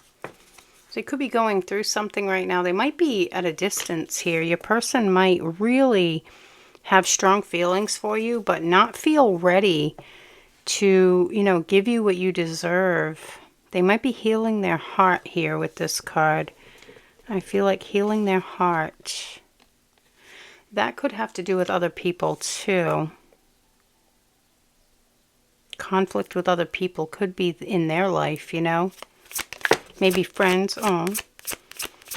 they could be going through something right now. They might be at a distance here. Your person might really have strong feelings for you, but not feel ready to, you know, give you what you deserve. They might be healing their heart here with this card. I feel like healing their heart. That could have to do with other people too. Conflict with other people could be in their life, you know. Maybe friends. Oh,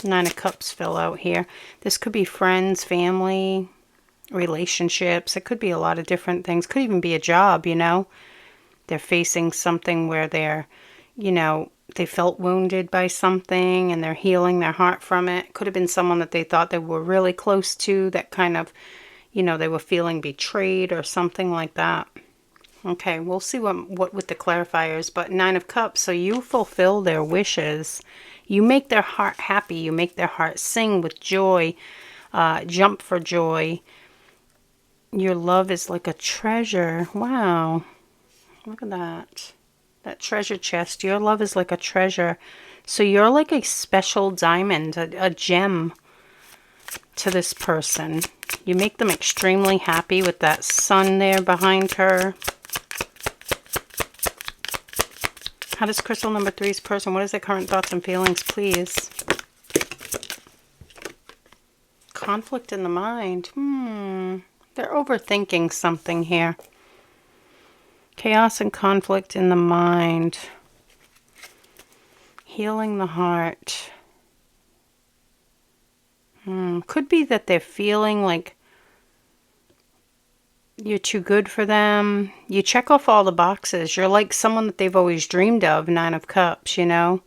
Nine of Cups fell out here. This could be friends, family, relationships. It could be a lot of different things. Could even be a job, you know. They're facing something where they're, you know, they felt wounded by something and they're healing their heart from it. Could have been someone that they thought they were really close to that kind of, you know, they were feeling betrayed or something like that. Okay, we'll see what with the clarifiers, but Nine of Cups, so you fulfill their wishes. You make their heart happy. You make their heart sing with joy, jump for joy. Your love is like a treasure. Wow, look at that. That treasure chest. Your love is like a treasure. So you're like a special diamond, a gem to this person. You make them extremely happy with that sun there behind her. How does crystal number 3's person, what is their current thoughts and feelings, please? Conflict in the mind. They're overthinking something here. Chaos and conflict in the mind. Healing the heart. Could be that they're feeling like you're too good for them. You check off all the boxes. You're like someone that they've always dreamed of, Nine of Cups, you know.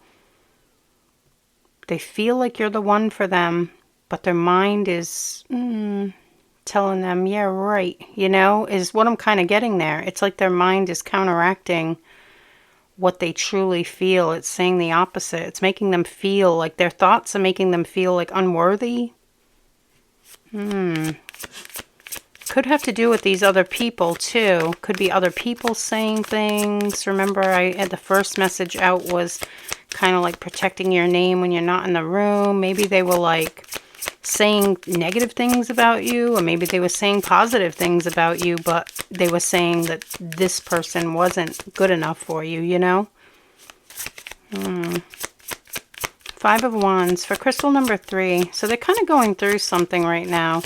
They feel like you're the one for them, but their mind is telling them, yeah, right, you know, is what I'm kind of getting there. It's like their mind is counteracting what they truly feel. It's saying the opposite. It's making them feel like their thoughts are making them feel like unworthy. Could have to do with these other people too. Could be other people saying things. Remember, the first message out was kind of like protecting your name when you're not in the room. Maybe they were like saying negative things about you, or maybe they were saying positive things about you, but they were saying that this person wasn't good enough for you, you know? Five of Wands for crystal number 3. So they're kind of going through something right now.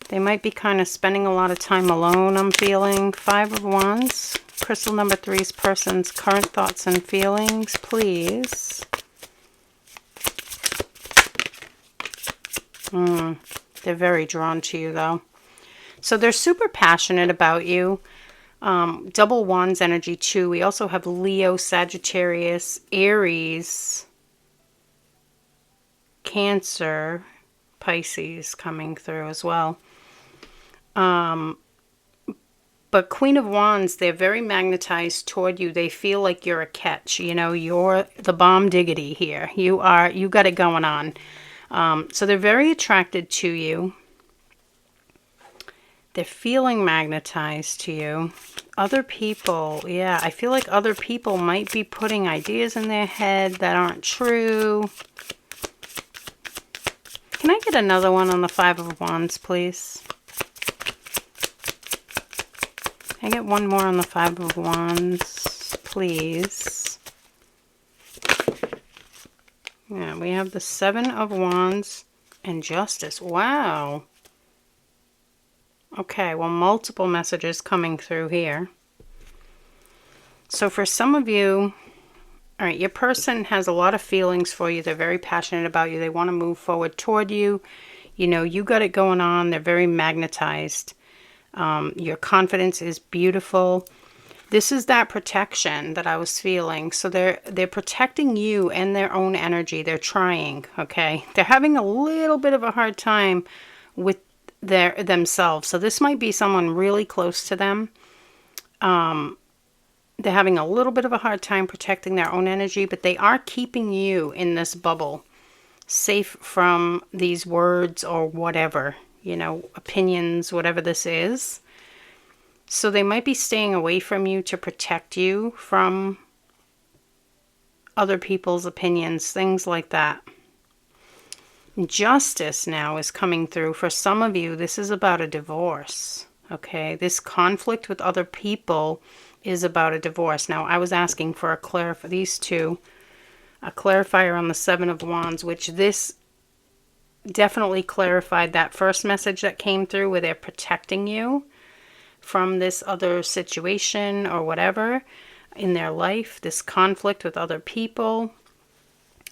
They might be kind of spending a lot of time alone, I'm feeling. Five of Wands. Crystal number 3's person's current thoughts and feelings, please. They're very drawn to you, though. So they're super passionate about you. Double Wands energy, too. We also have Leo, Sagittarius, Aries, Cancer, Pisces coming through as well. But Queen of Wands, they're very magnetized toward you. They feel like you're a catch. You know, you're the bomb diggity here. You got it going on. So they're very attracted to you. They're feeling magnetized to you. Other people, yeah, I feel like other people might be putting ideas in their head that aren't true. Can I get another one on the Five of Wands, please? Can I get one more on the Five of Wands, please? Yeah, we have the Seven of Wands and Justice. Wow. Okay, well, multiple messages coming through here. So for some of you, all right, your person has a lot of feelings for you. They're very passionate about you. They want to move forward toward you. You know, you got it going on. They're very magnetized. Your confidence is beautiful. This is that protection that I was feeling. So they're protecting you and their own energy. They're trying, okay? They're having a little bit of a hard time with themselves. So this might be someone really close to them. They're having a little bit of a hard time protecting their own energy, but they are keeping you in this bubble, safe from these words or whatever, you know, opinions, whatever this is. So they might be staying away from you to protect you from other people's opinions, things like that. Justice now is coming through. For some of you, this is about a divorce. Okay, this conflict with other people is about a divorce. Now, I was asking for a these two, a clarifier on the Seven of Wands, which this definitely clarified that first message that came through where they're protecting you from this other situation or whatever in their life, this conflict with other people.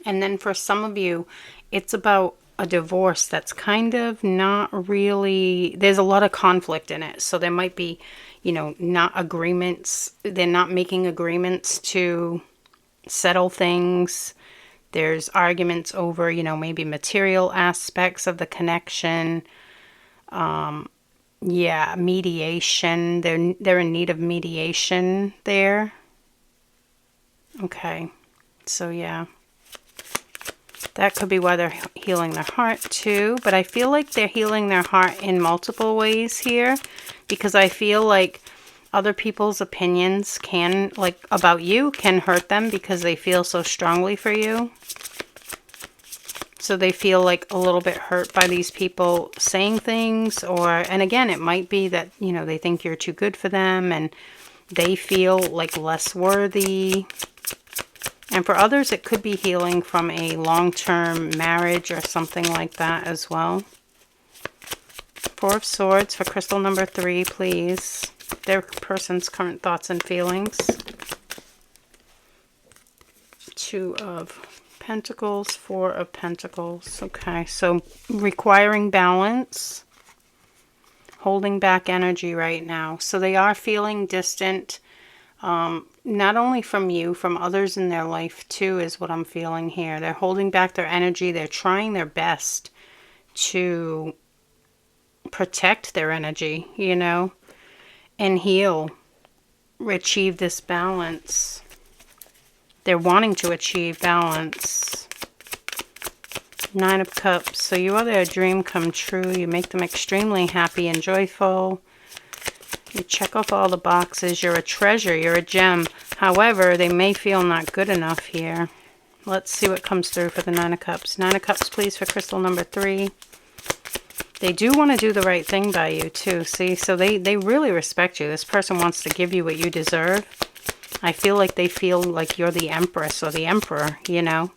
And then for some of you, it's about a divorce that's kind of not really, there's a lot of conflict in it. So there might be, you know, not agreements. They're not making agreements to settle things. There's arguments over, you know, maybe material aspects of the connection. Yeah, mediation. They're in need of mediation there. Okay. So yeah. That could be why they're healing their heart too. But I feel like they're healing their heart in multiple ways here. Because I feel like other people's opinions can, like about you, can hurt them because they feel so strongly for you. So they feel like a little bit hurt by these people saying things. And again, it might be that, you know, they think you're too good for them and they feel like less worthy. And for others, it could be healing from a long-term marriage or something like that as well. Four of Swords for crystal number 3, please. Their person's current thoughts and feelings. Two of Pentacles, Four of Pentacles. Okay, so requiring balance. Holding back energy right now. So they are feeling distant. Not only from you, from others in their life too, is what I'm feeling here. They're holding back their energy. They're trying their best to protect their energy, you know, and heal, achieve this balance. They're wanting to achieve balance. Nine of Cups. So you are their dream come true. You make them extremely happy and joyful. You check off all the boxes. You're a treasure. You're a gem. However, they may feel not good enough here. Let's see what comes through for the Nine of Cups. Nine of Cups, please, for crystal number 3. They do want to do the right thing by you, too. See, so they really respect you. This person wants to give you what you deserve. I feel like they feel like you're the Empress or the Emperor, you know.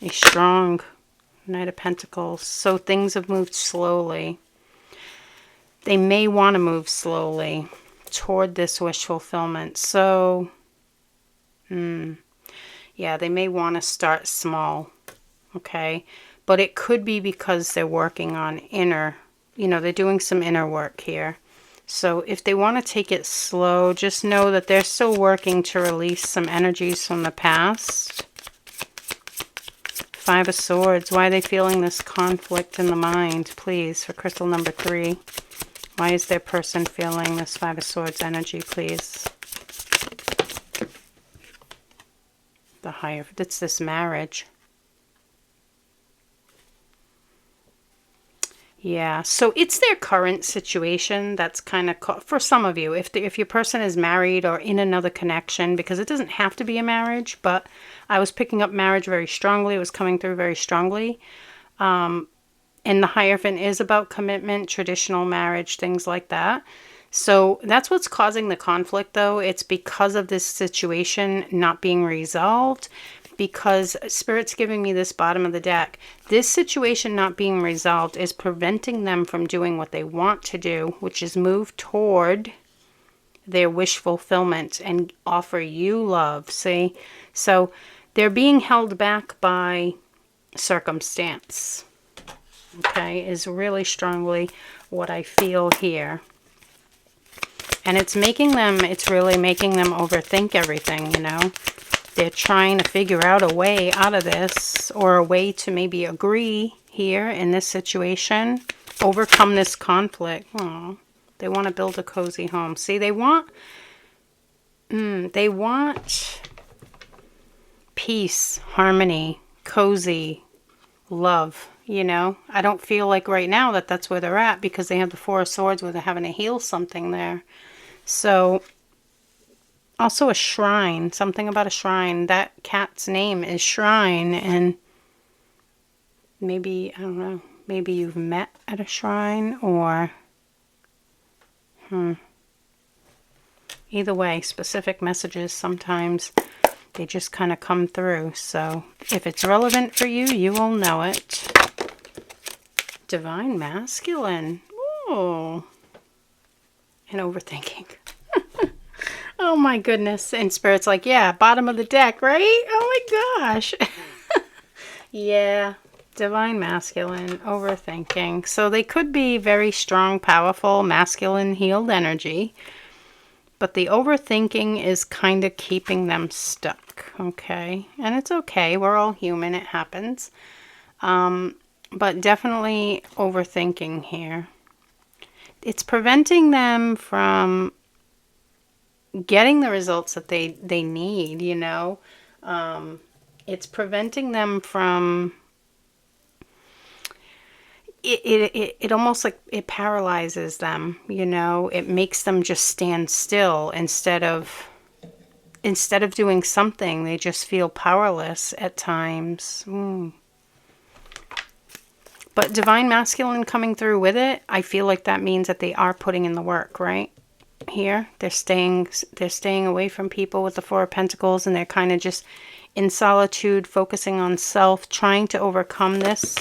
A strong Knight of Pentacles. So things have moved slowly. They may want to move slowly toward this wish fulfillment. So, yeah, they may want to start small, okay? But it could be because they're working on inner, you know, they're doing some inner work here. So if they want to take it slow, just know that they're still working to release some energies from the past. Five of Swords. Why are they feeling this conflict in the mind, please, for crystal number 3? Why is their person feeling this Five of Swords energy, please? The higher, it's this marriage. Yeah, so it's their current situation that's kind of, for some of you, if your person is married or in another connection, because it doesn't have to be a marriage, but I was picking up marriage very strongly. It was coming through very strongly. And the Hierophant is about commitment, traditional marriage, things like that. So that's what's causing the conflict, though. It's because of this situation not being resolved. Because Spirit's giving me this bottom of the deck. This situation not being resolved is preventing them from doing what they want to do, which is move toward their wish fulfillment and offer you love. See? So they're being held back by circumstance. Okay, is really strongly what I feel here. And it's really making them overthink everything, you know. They're trying to figure out a way out of this, or a way to maybe agree here in this situation, overcome this conflict. Oh, they want to build a cozy home. See, they want They want peace, harmony, cozy, love, you know. I don't feel like right now that that's where they're at, because they have the Four of Swords where they're having to heal something there. So, also a shrine, something about a shrine. That cat's name is Shrine, and maybe, I don't know, maybe you've met at a shrine, or, either way, specific messages sometimes, they just kind of come through. So if it's relevant for you, you will know it. Divine Masculine. Oh. And overthinking. Oh my goodness. And Spirit's like, yeah, bottom of the deck, right? Oh my gosh. Yeah. Divine Masculine, overthinking. So they could be very strong, powerful, masculine, healed energy. But the overthinking is kind of keeping them stuck, okay? And it's okay. We're all human. It happens. But definitely overthinking here. It's preventing them from getting the results that they need, you know? It's preventing them from... It almost like it paralyzes them, you know? It makes them just stand still instead of doing something. They just feel powerless at times. But Divine Masculine coming through with it, I feel like that means that they are putting in the work, right? Here, they're staying away from people with the Four of Pentacles, and they're kind of just in solitude, focusing on self, trying to overcome this.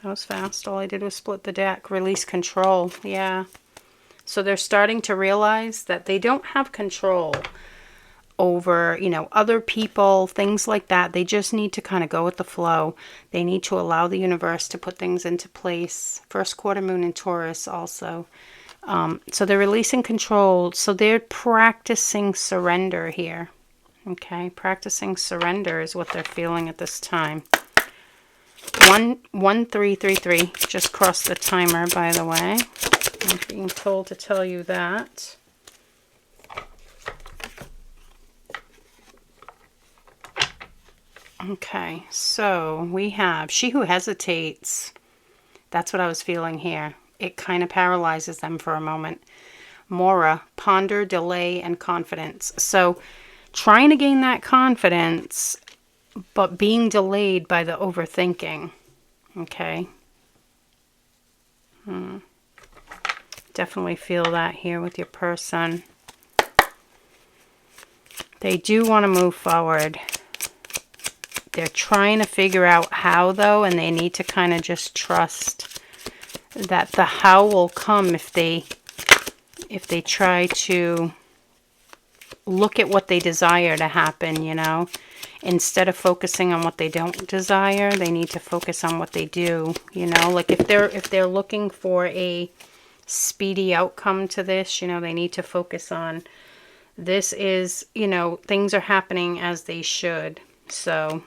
That was fast. All I did was split the deck. Release control. Yeah. So they're starting to realize that they don't have control over, you know, other people, things like that. They just need to kind of go with the flow. They need to allow the universe to put things into place. First quarter moon in Taurus also. So they're releasing control. So they're practicing surrender here. Okay. Practicing surrender is what they're feeling at this time. 1333 just crossed the timer, by the way. I'm being told to tell you that. Okay, so we have She Who Hesitates. That's what I was feeling here. It kind of paralyzes them for a moment. Mora, ponder, delay, and confidence. So trying to gain that confidence, but being delayed by the overthinking. Okay. Definitely feel that here with your person. They do want to move forward. They're trying to figure out how, though, and they need to kind of just trust that the how will come if they try to look at what they desire to happen, you know. Instead of focusing on what they don't desire, they need to focus on what they do, you know. Like if they're looking for a speedy outcome to this, you know, they need to focus on this is, you know, things are happening as they should. So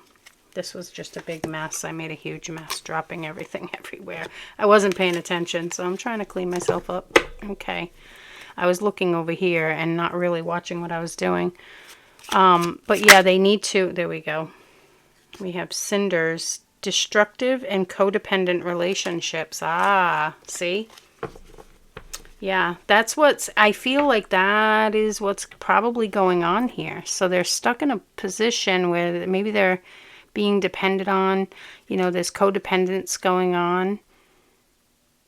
this was just a big mess. I made a huge mess, dropping everything everywhere. I wasn't paying attention, so I'm trying to clean myself up. Okay. I was looking over here and not really watching what I was doing. But yeah, they need to, there we go. We have Cinders, destructive and codependent relationships. Ah, see? Yeah, that's what's, I feel like that is what's probably going on here. So they're stuck in a position where maybe they're being depended on, you know, there's codependence going on.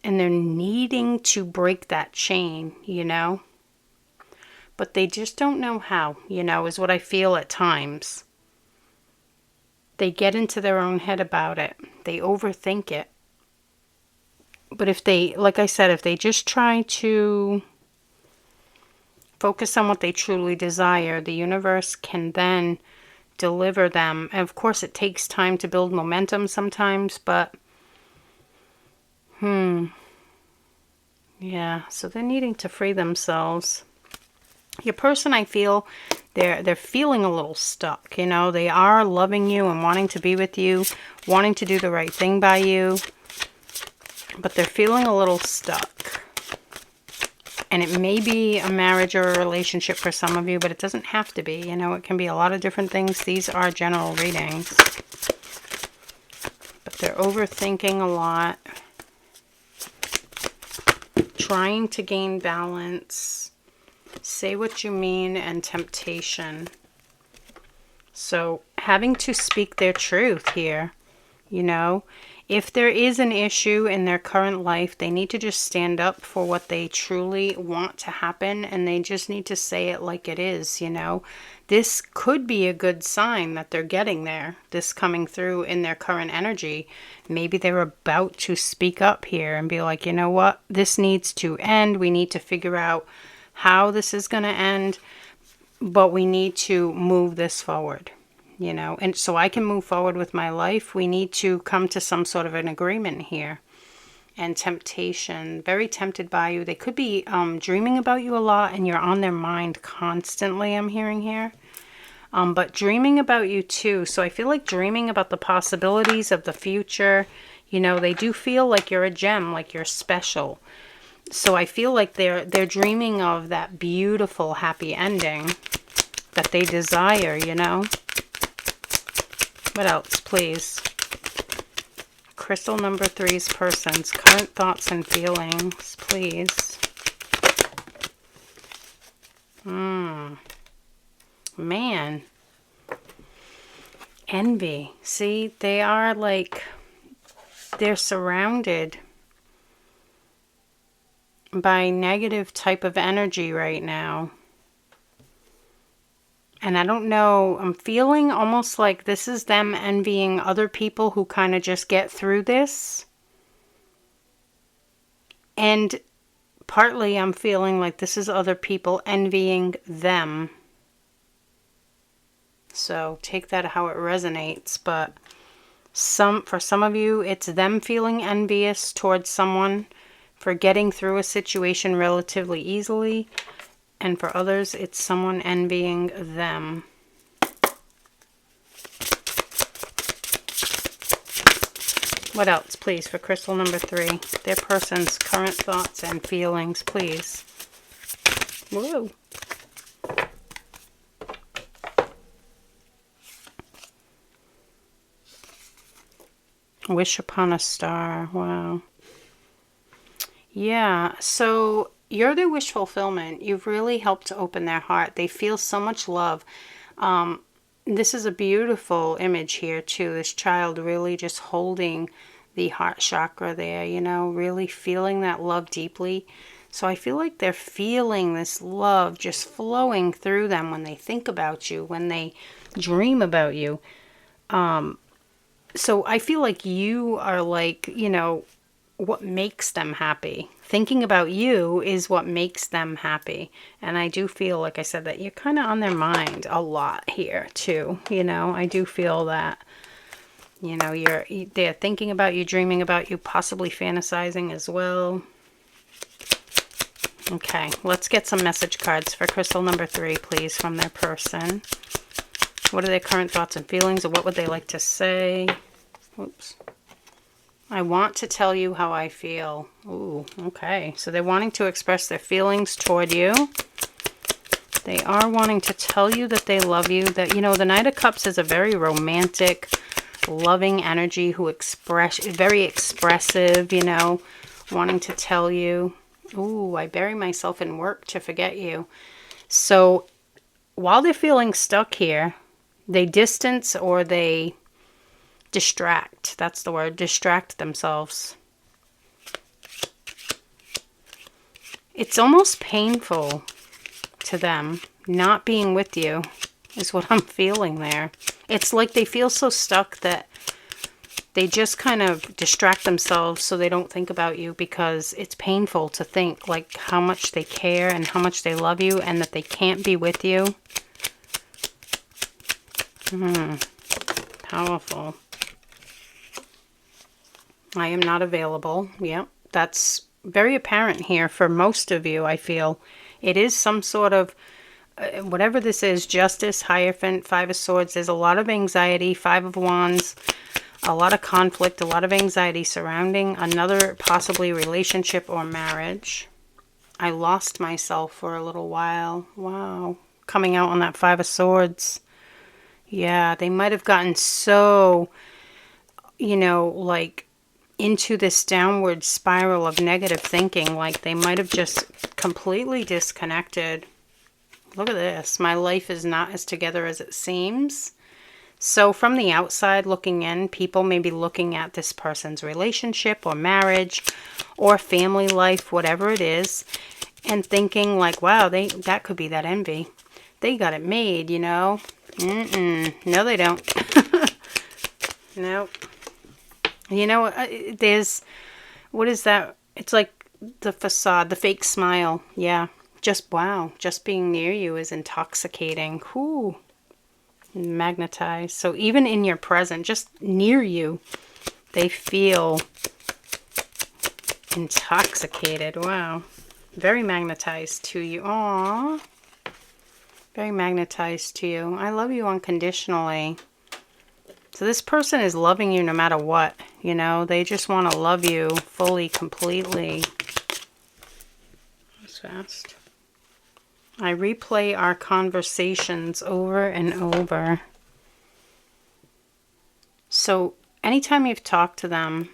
And they're needing to break that chain, you know. But they just don't know how, you know, is what I feel at times. They get into their own head about it. They overthink it. But if they, like I said, if they just try to focus on what they truly desire, the universe can then deliver them. And of course, it takes time to build momentum sometimes, but yeah, so they're needing to free themselves. Your person, I feel, they're feeling a little stuck, you know. They are loving you and wanting to be with you, wanting to do the right thing by you, but they're feeling a little stuck. And it may be a marriage or a relationship for some of you, but it doesn't have to be. You know, it can be a lot of different things. These are general readings. But they're overthinking a lot. Trying to gain balance. Say what you mean, and temptation. So having to speak their truth here, you know. If there is an issue in their current life, they need to just stand up for what they truly want to happen, and they just need to say it like it is, you know. This could be a good sign that they're getting there, this coming through in their current energy. Maybe they're about to speak up here and be like, you know what, this needs to end. We need to figure out how this is going to end, but we need to move this forward. You know, and so I can move forward with my life. We need to come to some sort of an agreement here. And temptation, very tempted by you. They could be dreaming about you a lot, and you're on their mind constantly, I'm hearing here. But dreaming about you too. So I feel like dreaming about the possibilities of the future. You know, they do feel like you're a gem, like you're special. So I feel like they're dreaming of that beautiful, happy ending that they desire, you know. What else, please? Crystal number 3's person's current thoughts and feelings, please. Man. Envy. See, they are like, they're surrounded by negative type of energy right now. And I don't know, I'm feeling almost like this is them envying other people who kind of just get through this. And partly I'm feeling like this is other people envying them. So take that how it resonates. But for some of you, it's them feeling envious towards someone for getting through a situation relatively easily. And for others, it's someone envying them. What else, please, for crystal number 3? Their person's current thoughts and feelings, please. Whoa. Wish upon a star. Wow. Yeah, so you're their wish fulfillment. You've really helped to open their heart. They feel so much love. This is a beautiful image here too. This child really just holding the heart chakra there, you know, really feeling that love deeply. So I feel like they're feeling this love just flowing through them when they think about you, when they dream about you. So I feel like you are like, you know, what makes them happy. Thinking about you is what makes them happy. And I do feel, like I said, that you're kind of on their mind a lot here too. You know, I do feel that, you know, they're thinking about you, dreaming about you, possibly fantasizing as well. Okay, let's get some message cards for crystal number 3, please, from their person. What are their current thoughts and feelings, or what would they like to say? Oops. I want to tell you how I feel. Ooh, okay. So they're wanting to express their feelings toward you. They are wanting to tell you that they love you. That, you know, the Knight of Cups is a very romantic, loving energy who very expressive, you know, wanting to tell you. Ooh, I bury myself in work to forget you. So while they're feeling stuck here, they distance or they distract. That's the word. Distract themselves. It's almost painful to them not being with you is what I'm feeling there. It's like they feel so stuck that they just kind of distract themselves so they don't think about you, because it's painful to think like how much they care and how much they love you and that they can't be with you. Powerful. I am not available. Yep, that's very apparent here for most of you, I feel. It is some sort of, whatever this is, Justice, Hierophant, 5 of Swords. There's a lot of anxiety, 5 of Wands, a lot of conflict, a lot of anxiety surrounding another possibly relationship or marriage. I lost myself for a little while. Wow. Coming out on that Five of Swords. Yeah, they might have gotten so, you know, like into this downward spiral of negative thinking. Like they might have just completely disconnected. Look at this. My life is not as together as it seems. So from the outside looking in, people may be looking at this person's relationship or marriage or family life, whatever it is, and thinking like, wow, that could be that envy. They got it made, you know. No, they don't. Nope. You know, what is that? It's like the facade, the fake smile. Yeah. Just, wow. Just being near you is intoxicating. Whew. Magnetized. So even in your present, just near you, they feel intoxicated. Wow. Very magnetized to you. Aww. Very magnetized to you. I love you unconditionally. So this person is loving you no matter what. You know, they just want to love you fully, completely. That's fast. I replay our conversations over and over. So anytime you've talked to them,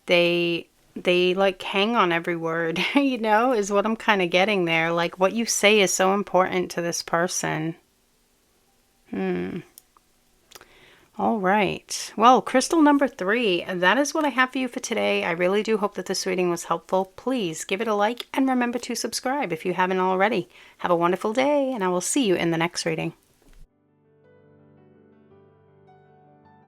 they like hang on every word, you know, is what I'm kind of getting there. Like what you say is so important to this person. All right. Well, crystal number 3, that is what I have for you for today. I really do hope that this reading was helpful. Please give it a like and remember to subscribe if you haven't already. Have a wonderful day, and I will see you in the next reading.